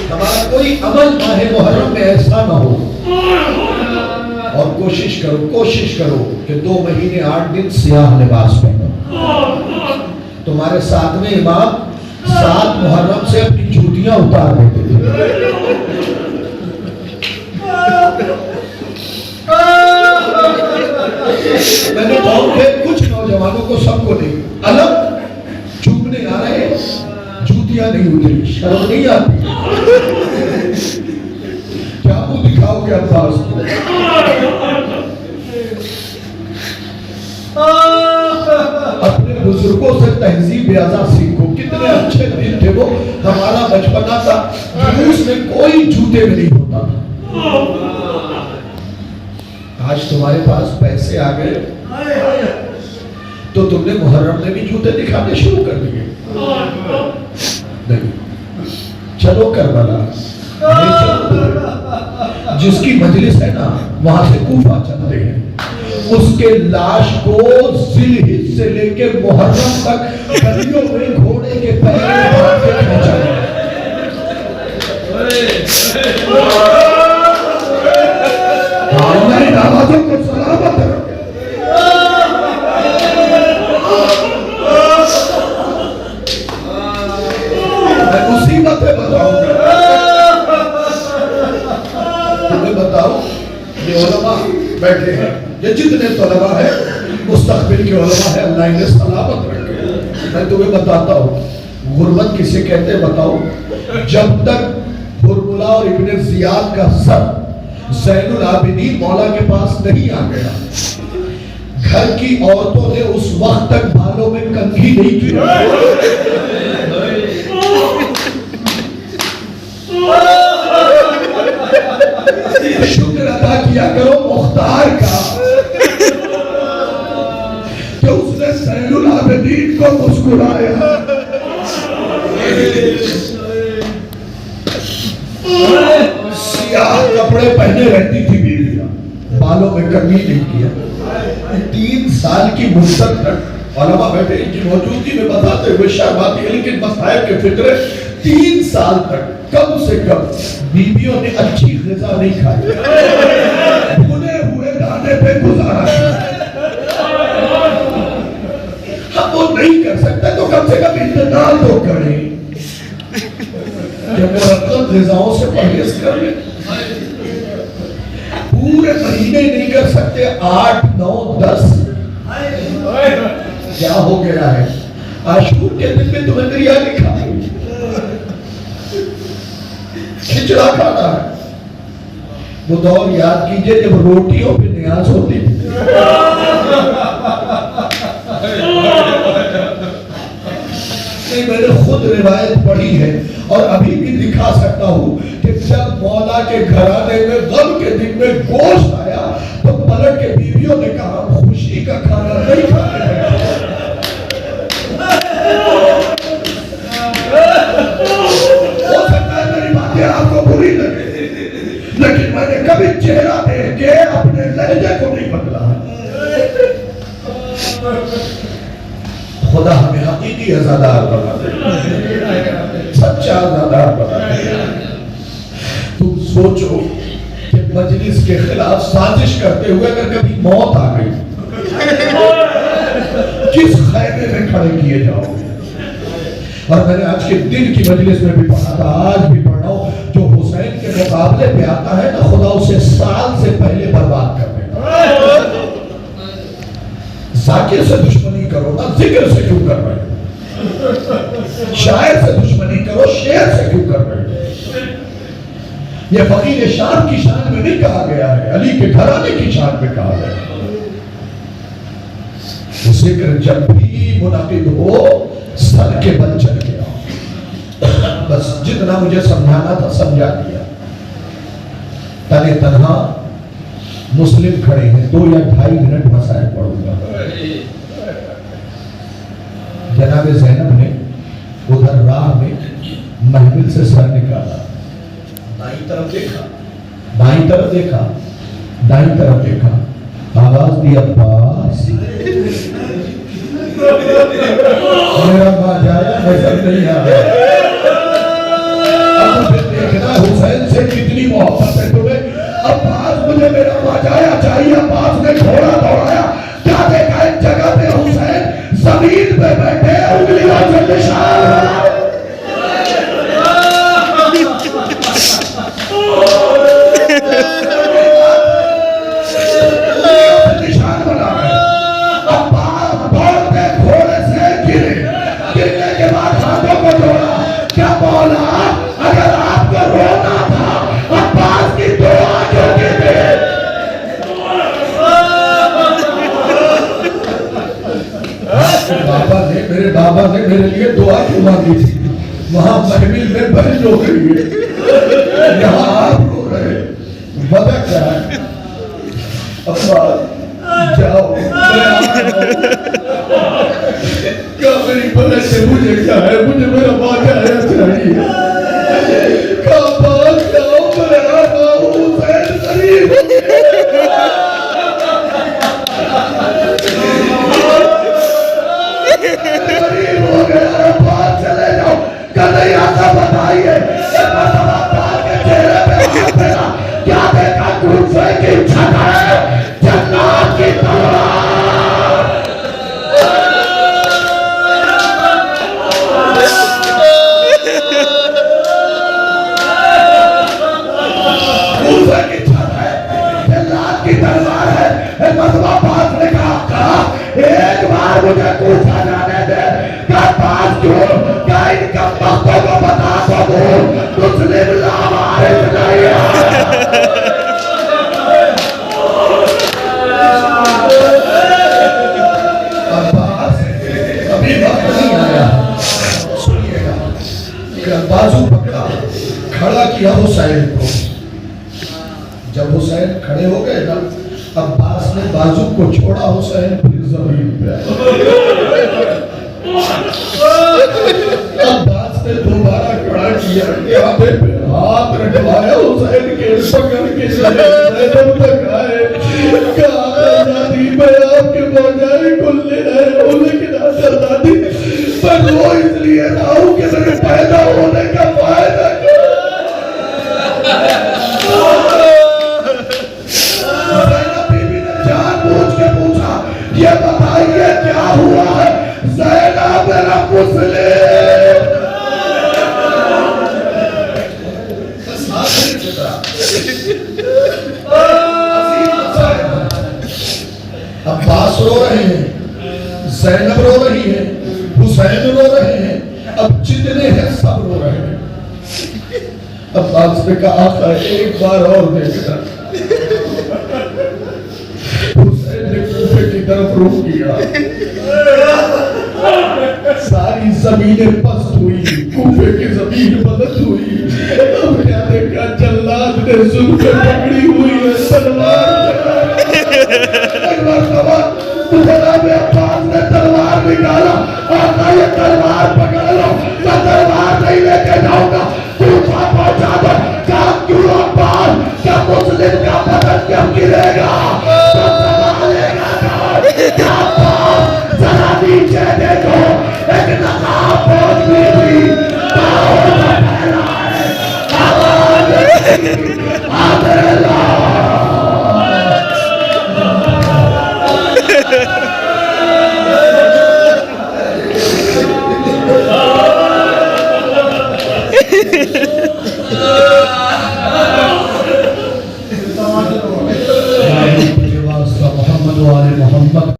हमारा कोई अमल माहे मुहर्रम में ऐसा ना हो। और कोशिश करो कि 2 महीने 8 दिन सियाह लिबास पहनो। तुम्हारे 7वें इमाम 7 मुहर्रम से अपनी जूतियां उतार देते थे। मैंने कौम के कुछ नौजवानों को सबको नहीं अलग चूमने आ रहे, जूतियां नहीं उतरी, शर्म नहीं आती। क्या मुंह दिखाओगे अब्बास को? तहजीब अज़ा सीखो। कितने अच्छे दिन थे वो, हमारा बचपना था, जुलूस में कोई जूते में नहीं होता था। आज तुम्हारे पास पैसे आ गए तो तुमने मुहर्रम में भी जूते दिखाने शुरू कर दिए। नहीं, चलो करबला, जिसकी मजलिस है ना वहां से कूफा चलते हैं, उसके लाश को जिलहिज से लेके मुहर्रम तक गलियों में घोड़े के पैर में बांध के खींचा गया। हमारी आवाजों को सलामत रखो। मैं मुसीबतें बताऊंगा, तुम्हें बताओ, ये उलमा बैठे हैं, ये जितने तलबा है मुस्तकबिल के उलमा है, अल्लाह इन्हें सलामत रखे। मैं तुम्हें बताता हूँ गुर्बत किसे कहते हैं बताओ। जब तक फुरमुला और इब्ने जियाद का सर ज़ैनुल आबिदीन मौला के पास नहीं आ गया, घर की औरतों ने उस वक्त तक बालों में कंघी नहीं की। शुक्र अदा किया करो मुख्तार का कि उसने ज़ैनुल आबिदीन को मुस्कुराया। सियाह कपड़े पहने रहती थी बीवियां, बालों में कंघी नहीं किया। 3 साल की मुद्दत तक उलमा बैठे इनकी मौजूदगी में बताते हुए शर्माती है, लेकिन मसाइब के फिक्र 3 साल तक कम से कम बीवियों ने अच्छी ग़िज़ा नहीं खाई, भुने हुए दाने पे गुजारा किया। हम वो नहीं कर सकते तो कम से कम इंतजार तो करें कि मुरक्कब ग़िज़ाओं से परहेज कर लें। पूरे महीने नहीं कर सकते, 8, 9, 10 क्या हो गया है? आशूर के दिन में तुम्हें बिरयानी खानी, खिचड़ा खाना है। वो दौर याद कीजिए जब रोटियों पे न्याज होती थी। मैंने खुद रिवायत पढ़ी है और अभी भी दिखा सकता हूँ कि जब मौला के घराने में गम के दिन में गोश्त आया तो पलट के बीवियों ने कहा खुशी का खाना नहीं खाते हैं। हो सकता है मेरी बातें आपको बुरी लगे, लेकिन मैंने कभी चेहरा देख के अपने लहजे को नहीं बदला। खुदा हमें हकीकी अज़ादार बना दे, सच्चा अज़ादार बना दे। तुम सोचो कि मजलिस के खिलाफ साजिश करते हुए अगर कभी मौत आ गई, किस खैमे में खड़े किए जाओगे? और मैंने आज के दिन की मजलिस में भी पढ़ा था, आज भी पढ़ रहा हूं, जो हुसैन के मुकाबले पे आता है ना, खुदा उसे साल से पहले बर्बाद कर देगा। जाकिर से दुश्मनी करो ना, जिक्र से क्यों कर रहे हो? शायर से दुश्मनी करो, शेर से क्यों कर रहे हो? ये फकीर शान की शान में नहीं कहा गया है, अली के घराने की शान में कहा गया है। जिक्र जब भी मुनाकिद हो सर के बल चल गया। बस जितना मुझे समझाना था समझा दिया। तने तनहा मुस्लिम खड़े हैं, 2 या 2.5 मिनट मसाइल पढ़ूंगा। जनाब ज़ैनब ने उधर राह में महफिल से सर निकाला, दाईं तरफ देखा, बाईं तरफ देखा, दाईं तरफ देखा, आवाज दी अब्बास। मेरा माँ जाया नजर नहीं आ रहा। अब मुझे देखना हुसैन से कितनी मोहब्बत है तुम्हें। अब्बास मुझे मेरा माँ जाया चाहिए। अब्बास ने घोड़ा दौड़ाया, क्या देखा एक जगह पे हुसैन जमीन पे बैठे, उंगलियों से निशान निशान बना रहे। अब्बास दौड़ते घोड़े से गिरे, गिरने के बाद हाथों को जोड़ा, क्या बोला? अगर आपको रोना था अब्बास की दुआ क्यों गिरते? मेरे लिए दुआ क्यों मांगी थी? वहां महफिल में बहन रो रही है, यहाँ आप रो रहे हैं, वजह क्या है? अब्बा जाओ, मैं आ रहा हूं। क्या मेरी बहन से मुझे क्या है? मुझे मेरा बात आया चाहिए। क्या बात जाओ, मैं आ रहा हूं, बहन करीब हो गया, बात चले जाओ, कन्हैया का बताइए, चेहरे पे हाथ फेरा, क्या देखा? दूसरे की छत है, जन्नत की तलवार। दूसरे की छत है, जन्नत की तलवार है। मसवा पास ने कहा एक बार मुझे पूछा जाने दे, क्या बात क्यों? क्या इनका भक्तों को बता तो दो, मुस्लिम हमारे नहीं अभी बात नहीं आया। सुनिएगा, मेरा बाजू पकड़ा, खड़ा किया हुसैन को। जब हुसैन खड़े हो गए ना, अब्बास ने बाजू को छोड़ा, हुसैन फिर जमीन पे अब्बास ने दोबारा खड़ा किया, कांधे पे हाथ रखवाया, हुसैन के पकड़ के जन्नत तक आए। कहा दादी मैं आपके मौजाए खुले है, लेकिन दादी मैं वो इसलिए रहा हूं कि मेरे पैदा होने का फायदा ये बताइए क्या हुआ है? ज़ैनब मेरा मुस्लिम। अब्बास रो रहे हैं, ज़ैनब रो रही है, हुसैन रो रहे हैं, अब जितने हैं सब रो रहे हैं। अब्बास ने कहा आका एक बार और देखना। की तरफ रुक गया, सारी जमीनें पस्त हुई, कूफे की जमीन बदल हुई। अब क्या देखा? जल्लाद ने जुल्फे पकड़ी हुई है, तलवार अब्बास ने तलवार निकाला, आका ये तलवार पकड़ लो, मैं तलवार नहीं लेके जाऊंगा, कूफा पहुंचा दो। क्या क्यों अब्बास? क्या मुस्लिम का बदन क्यों गिरेगा? जरा नीचे देखो, एक नकाब फौज में भी